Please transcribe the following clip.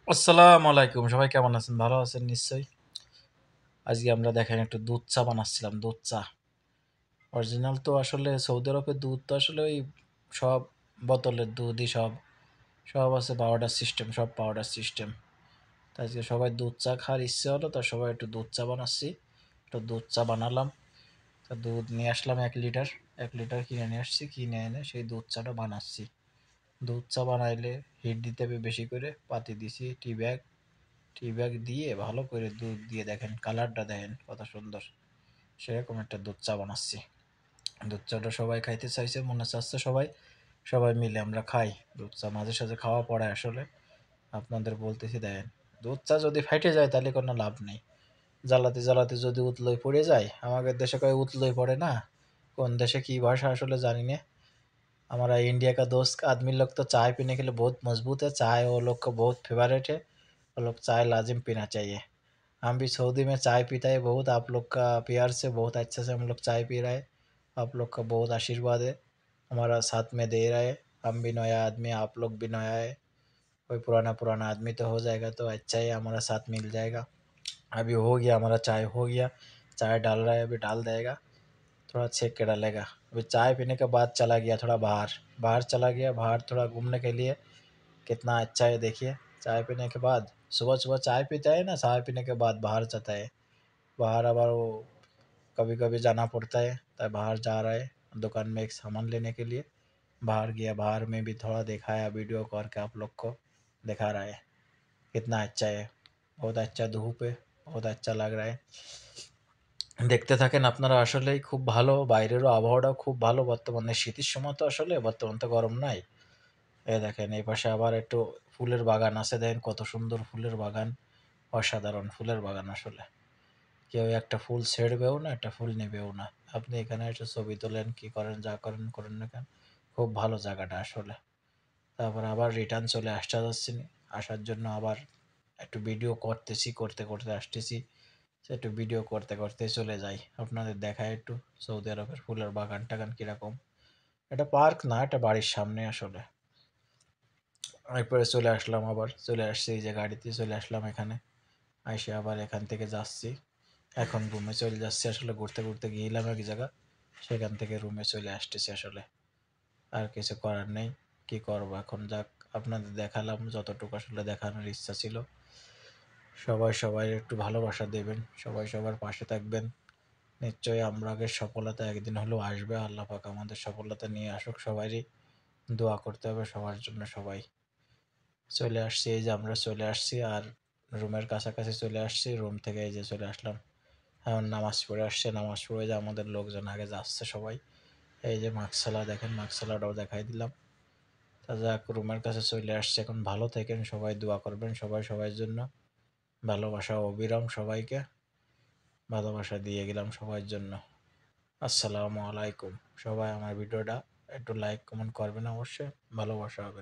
আসসালামু আলাইকুম। সবাই কেমন আছেন? ভালো আছেন নিশ্চয়ই। আজকে আমরা দেখেন একটু দুধ চা বানাচ্ছিলাম, দুধ চা। অরিজিনাল তো আসলে সৌদি আরবের দুধ তো আসলে ওই সব বোতলের দুধই সব আছে পাউডার সিস্টেম, সব পাউডার সিস্টেম। তো আজকে সবাই দুধ চা খাওয়ার ইচ্ছে হলো, তো সবাই একটু দুধ চা বানাচ্ছি। একটু দুধ চা বানালাম। তো দুধ নিয়ে আসলাম ১ লিটার। ১ লিটার কিনে নিয়ে আসছি। কিনে এনে সেই দুধ চাটা বানাচ্ছি। দুধ চা বানাইলে হিট দিতে হবে বেশি করে। পাতি দিছি, টি ব্যাগ দিয়ে ভালো করে দুধ দিয়ে দেখেন কালারটা দেখেন কত সুন্দর। সেরকম একটা দুধ চা বানাচ্ছি। দুধ চাটা সবাই খাইতে চাইছে, মনে চাচ্ছে সবাই সবাই মিলে আমরা খাই। দুধ চা মাঝে সাঝে খাওয়া পড়ে আসলে। আপনাদের বলতেছি দেখেন, দুধ চা যদি ফাইটে যায় তাহলে কোনো লাভ নেই। জ্বালাতে জ্বালাতে যদি উতলোয় পড়ে যায়, আমাদের দেশে কয় উতলোয় পড়ে না। কোন দেশে কি ভাষা আসলে জানি না। हमारा इंडिया का दोस्त आदमी लोग तो चाय पीने के लिए बहुत मजबूत है। चाय वो लोग का बहुत फेवरेट है। वो लोग चाय लाजिम पीना चाहिए। हम भी सऊदी में चाय पीता है बहुत। आप लोग का प्यार से बहुत अच्छे से हम लोग चाय पी रहे हैं। आप लोग का बहुत आशीर्वाद है, हमारा साथ में दे रहे हैं। हम भी नया आदमी, आप लोग भी नया है। कोई पुराना पुराना आदमी तो हो जाएगा तो अच्छा ही हमारा साथ मिल जाएगा। अभी हो गया हमारा चाय हो गया। चाय डाल रहा है, अभी डाल देगा। थोड़ा छेक के डालेगा। अभी चाय पीने के बाद चला गया थोड़ा बाहर। बाहर चला गया, बाहर थोड़ा घूमने के लिए। कितना अच्छा है देखिए। चाय पीने के बाद सुबह सुबह चाय पीता है ना, चाय पीने के बाद बाहर जाता है। बाहर अब वो कभी कभी जाना पड़ता है, तो बाहर जा रहा है दुकान में एक सामान लेने के लिए। बाहर गया, बाहर में भी थोड़ा दिखाया, वीडियो करके आप लोग को दिखा रहा है। कितना अच्छा है, बहुत अच्छा धूप है, बहुत अच्छा लग रहा है। দেখতে থাকেন আপনারা। আসলেই খুব ভালো, বাইরেরও আবহাওয়াটাও খুব ভালো। বর্তমানে শীতের সময় তো আসলে, বর্তমান তো গরম নাই। এই দেখেন এই পাশে আবার একটু ফুলের বাগান আছে, দেখেন কত সুন্দর ফুলের বাগান। অসাধারণ ফুলের বাগান আসলে। কেউ একটা ফুল ছেড়বেও না, একটা ফুল নেবেও না। আপনি এখানে এসে ছবি তোলেন, কি করেন, যা করেন করেন না কেন, খুব ভালো জায়গাটা আসলে। তারপর আবার রিটার্ন চলে আসতে যাচ্ছি। আসার জন্য আবার একটু ভিডিও করতেছি, করতে করতে আসতেছি। একটু ভিডিও করতে করতে চলে যাই, আপনাদের দেখায় একটু সৌদি আরবের ফুলের বাগান টাগান কিরকম। এটা পার্ক না, এটা বাড়ির সামনে আসলে। এরপরে চলে আসলাম, আবার চলে আসছি এই যে গাড়িতে চলে আসলাম এখানে। এসে আবার এখান থেকে যাচ্ছি, এখন রুমে চলে যাচ্ছি। আসলে ঘুরতে ঘুরতে গিয়েছিলাম এক জায়গা, সেখান থেকে রুমে চলে আসতেছি আসলে। আর কিছু করার নেই, কি করবো এখন। যাক, আপনাদের দেখালাম যতটুকু আসলে দেখানোর ইচ্ছা ছিল। সবাই সবাই একটু ভালোবাসা দেবেন, সবাই সবার পাশে থাকবেন। নিশ্চয়ই আমরাগের সফলতা একদিন হলেও আসবে। আল্লাহ পাক আমাদের সফলতা নিয়ে আসুক। সবারই দোয়া করতে হবে সবার জন্য। সবাই চলে আসছি, এই যে আমরা চলে আসছি আর রুমের কাছাকাছি চলে আসছি। রুম থেকে এই যে চলে আসলাম। এখন নামাজ পড়ে আসছে, নামাজ পড়ে যে আমাদের লোকজন আগে যাচ্ছে সবাই। এই যে মাকসালা দেখেন, মাকসালাটাও দেখাই দিলাম। তা যাক, রুমের কাছে চলে আসছে এখন। ভালো থাকেন সবাই, দোয়া করবেন সবাই সবার জন্য। ভালোবাসা অবিরাম সবাইকে, ভালোবাসা দিয়ে গেলাম সবার জন্য। আসসালামু আলাইকুম। সবাই আমার ভিডিওটা একটু লাইক কমেন্ট করবেন অবশ্যই। ভালোবাসা হবে।